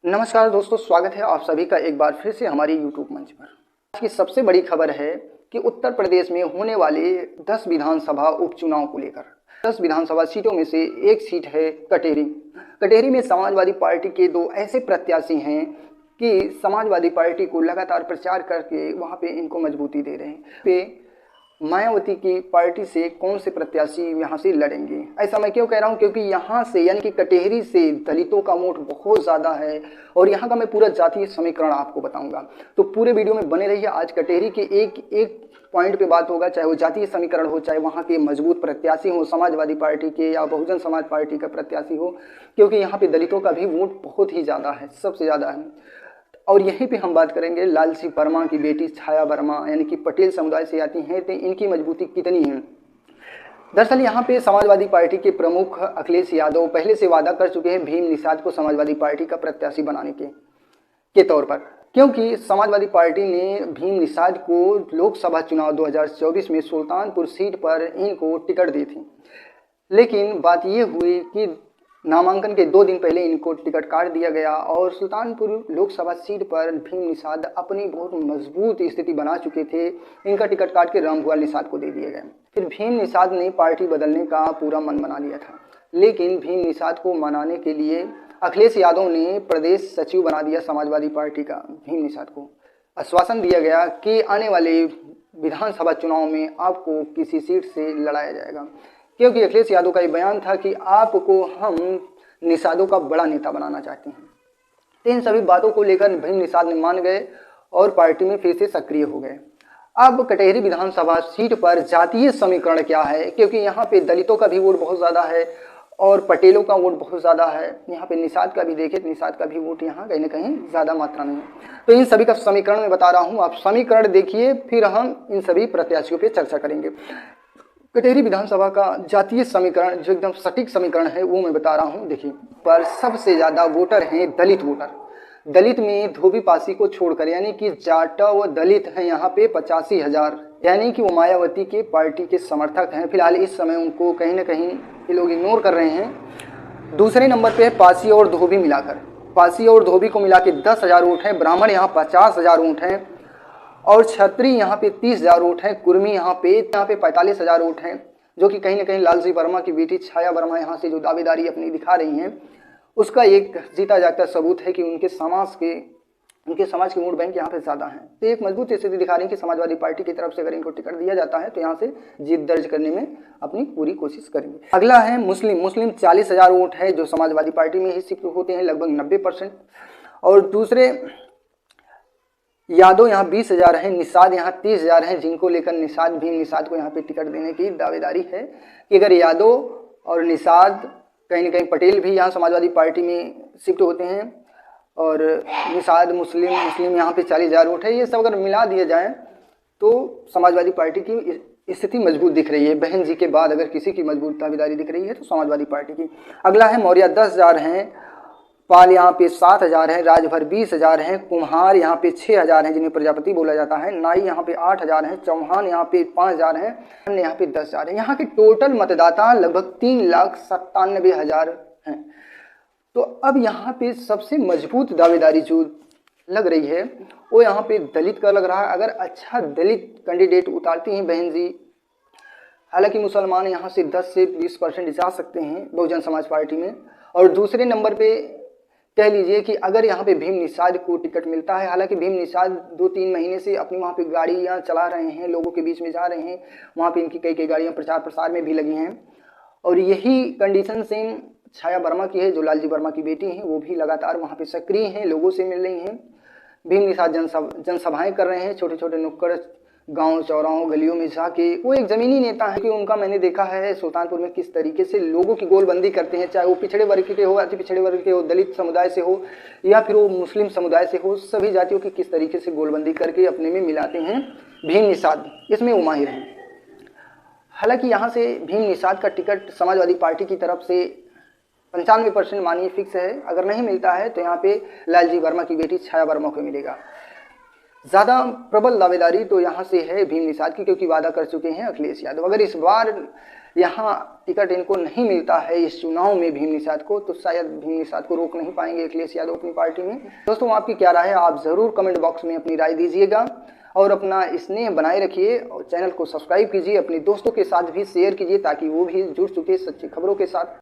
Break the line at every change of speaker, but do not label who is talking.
नमस्कार दोस्तों, स्वागत है आप सभी का एक बार फिर से हमारी यूट्यूब मंच पर। आज की सबसे बड़ी खबर है कि उत्तर प्रदेश में होने वाले 10 विधानसभा उपचुनाव को लेकर 10 विधानसभा सीटों में से एक सीट है कटेरी। कटेरी में समाजवादी पार्टी के दो ऐसे प्रत्याशी हैं कि समाजवादी पार्टी को लगातार प्रचार करके वहाँ पे इनको मजबूती दे रहे हैं। मायावती की पार्टी से कौन से प्रत्याशी यहाँ से लड़ेंगे? ऐसा मैं क्यों कह रहा हूँ? क्योंकि यहाँ से यानी कि कटेहरी से दलितों का वोट बहुत ज़्यादा है और यहाँ का मैं पूरा जातीय समीकरण आपको बताऊंगा, तो पूरे वीडियो में बने रहिए। आज कटेहरी के एक एक पॉइंट पे बात होगा, चाहे वो जातीय समीकरण हो, चाहे वहाँ के मजबूत प्रत्याशी हो समाजवादी पार्टी के या बहुजन समाज पार्टी का प्रत्याशी हो, क्योंकि यहाँ पे दलितों का भी वोट बहुत ही ज़्यादा है, सबसे ज़्यादा है। और यहीं पे हम बात करेंगे लालजी वर्मा की बेटी छाया वर्मा यानी कि पटेल समुदाय से आती हैं, तो इनकी मजबूती कितनी है। दरअसल यहाँ पे समाजवादी पार्टी के प्रमुख अखिलेश यादव पहले से वादा कर चुके हैं भीम निषाद को समाजवादी पार्टी का प्रत्याशी बनाने के तौर पर, क्योंकि समाजवादी पार्टी ने भीम निषाद को लोकसभा चुनाव 2024 में सुल्तानपुर सीट पर इनको टिकट दी थी। लेकिन बात ये हुई कि नामांकन के 2 दिन पहले इनको टिकट काट दिया गया और सुल्तानपुर लोकसभा सीट पर भीम निषाद अपनी बहुत मजबूत स्थिति बना चुके थे, इनका टिकट काट के रामभुआल निषाद को दे दिए गए। फिर भीम निषाद ने पार्टी बदलने का पूरा मन बना लिया था, लेकिन भीम निषाद को मनाने के लिए अखिलेश यादव ने प्रदेश सचिव बना दिया समाजवादी पार्टी का। भीम निषाद को आश्वासन दिया गया कि आने वाले विधानसभा चुनाव में आपको किसी सीट से लड़ाया जाएगा, क्योंकि अखिलेश यादव का ये बयान था कि आपको हम निषादों का बड़ा नेता बनाना चाहते हैं। तो इन सभी बातों को लेकर भीम निषाद ने मान गए और पार्टी में फिर से सक्रिय हो गए। अब कटेहरी विधानसभा सीट पर जातीय समीकरण क्या है, क्योंकि यहाँ पे दलितों का भी वोट बहुत ज़्यादा है और पटेलों का वोट बहुत ज़्यादा है। यहाँ पे निषाद का भी देखें तो निषाद का भी वोट यहाँ कहीं ना कहीं ज़्यादा मात्रा में है। तो इन सभी का समीकरण मैं बता रहा हूँ, आप समीकरण देखिए, फिर हम इन सभी प्रत्याशियों पर चर्चा करेंगे। कटेहरी विधानसभा का जातीय समीकरण जो एकदम सटीक समीकरण है वो मैं बता रहा हूँ। देखिए, पर सबसे ज़्यादा वोटर हैं दलित वोटर। दलित में धोबी पासी को छोड़कर यानी कि जाटा व दलित हैं यहाँ पे 85,000, यानी कि वो मायावती के पार्टी के समर्थक हैं। फिलहाल इस समय उनको कहीं ना कहीं ये लोग इग्नोर कर रहे हैं। दूसरे नंबर पे है पासी और धोबी मिलाकर, पासी और धोबी को मिला के 10,000 वोट हैं। ब्राह्मण यहाँ 50,000 वोट हैं और क्षत्रिय यहाँ पे 30,000 वोट हैं। कुर्मी यहाँ पे 45,000 वोट हैं, जो कि कहीं ना कहीं लालजी वर्मा की बेटी छाया वर्मा यहाँ से जो दावेदारी अपनी दिखा रही हैं, उसका एक जीता जागता सबूत है कि उनके समाज के वोट बैंक यहाँ पे ज़्यादा हैं। तो एक मजबूत स्थिति दिखा रही है कि समाजवादी पार्टी की तरफ से अगर इनको टिकट दिया जाता है तो यहाँ से जीत दर्ज करने में अपनी पूरी कोशिश करेंगे। अगला है मुस्लिम 40,000 वोट है जो समाजवादी पार्टी में ही शिफ्ट होते हैं, लगभग 90%। और दूसरे यादव यहाँ 20,000 हैं, निषाद यहाँ 30,000 हैं, जिनको लेकर भीम निषाद को यहाँ पे टिकट देने की दावेदारी है कि अगर यादव और निषाद कहीं ना कहीं पटेल भी यहाँ समाजवादी पार्टी में शिफ्ट होते हैं और निषाद मुस्लिम यहाँ पे 40,000 वोट है, ये सब अगर मिला दिया जाए तो समाजवादी पार्टी की स्थिति मजबूत दिख रही है। बहन जी के बाद अगर किसी की मजबूत दावेदारी दिख रही है तो समाजवादी पार्टी की। अगला है मौर्य 10,000 हैं, पाल यहाँ पे 7,000 हैं, राजभर 20,000 हैं, कुम्हार यहाँ पे 6,000 हैं जिन्हें प्रजापति बोला जाता है, नाई यहाँ पे 8,000 हैं, चौहान यहाँ पे 5,000 हैं, अन्य यहाँ पे 10,000 हैं। यहाँ के टोटल मतदाता लगभग 3,97,000 हैं। तो अब यहाँ पे सबसे मजबूत दावेदारी जो लग रही है वो यहाँ पे दलित का लग रहा है। अगर अच्छा दलित कैंडिडेट उतारती हैं बहन जी, हालांकि मुसलमान यहाँ से 10 से 20% जा सकते हैं बहुजन समाज पार्टी में। और दूसरे नंबर पे कह लीजिए कि अगर यहाँ पे भीम निषाद को टिकट मिलता है, हालांकि भीम निषाद 2-3 महीने से अपनी वहाँ पे गाड़ियाँ चला रहे हैं, लोगों के बीच में जा रहे हैं, वहाँ पे इनकी कई गाड़ियाँ प्रचार प्रसार में भी लगी हैं। और यही कंडीशन सेम छाया वर्मा की है, जो लालजी वर्मा की बेटी हैं, वो भी लगातार वहाँ पे सक्रिय हैं, लोगों से मिल रही हैं। भीम निषाद जनसभाएँ कर रहे हैं, छोटे छोटे नुक्कड़ गांव चौराहों गलियों में जाके। वो एक ज़मीनी नेता है कि उनका मैंने देखा है सुल्तानपुर में किस तरीके से लोगों की गोलबंदी करते हैं, चाहे वो पिछड़े वर्ग के हो, अति पिछड़े वर्ग के हो, दलित समुदाय से हो या फिर वो मुस्लिम समुदाय से हो, सभी जातियों की किस तरीके से गोलबंदी करके अपने में मिलाते हैं। भीम निषाद इसमें वो माहिर हैं। हालांकि यहाँ से भीम निषाद का टिकट समाजवादी पार्टी की तरफ से 95% मानिए फिक्स है। अगर नहीं मिलता है तो यहाँ पे लालजी वर्मा की बेटी छाया वर्मा को मिलेगा। ज़्यादा प्रबल दावेदारी तो यहाँ से है भीम निषाद की, क्योंकि वादा कर चुके हैं अखिलेश यादव। अगर इस बार यहाँ टिकट इनको नहीं मिलता है इस चुनाव में भीम निषाद को, तो शायद भीम निषाद को रोक नहीं पाएंगे अखिलेश यादव अपनी पार्टी में। दोस्तों आपकी क्या राय है, आप ज़रूर कमेंट बॉक्स में अपनी राय दीजिएगा और अपना स्नेह बनाए रखिए और चैनल को सब्सक्राइब कीजिए, अपने दोस्तों के साथ भी शेयर कीजिए ताकि वो भी जुड़ चुके सच्ची खबरों के साथ।